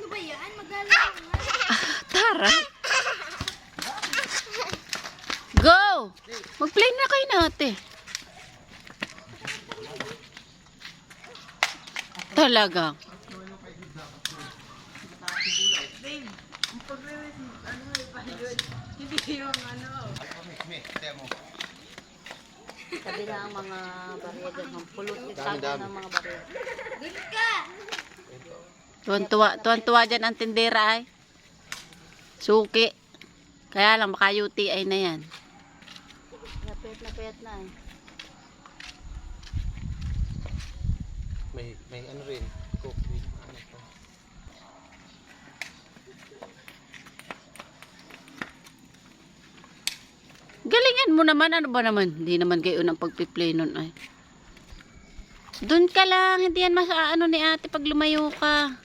nyo ba yan? Maglalaro nga. Tara. Go! Mag-play na kayo na ate. Talaga. Sabi na ang mga barya ng pulot itago ng mga barya. Good ka! Tuwan-tuwa dyan ang tindera ay. Suki. Kaya lang baka UTI na yan. Napayat na eh. May ano rin. Coke with ano pa. Galingan mo naman. Ano ba naman? Hindi naman kayo ng pagpiplay nun ay. Doon ka lang. Hindi yan ano ni ate pag lumayo ka.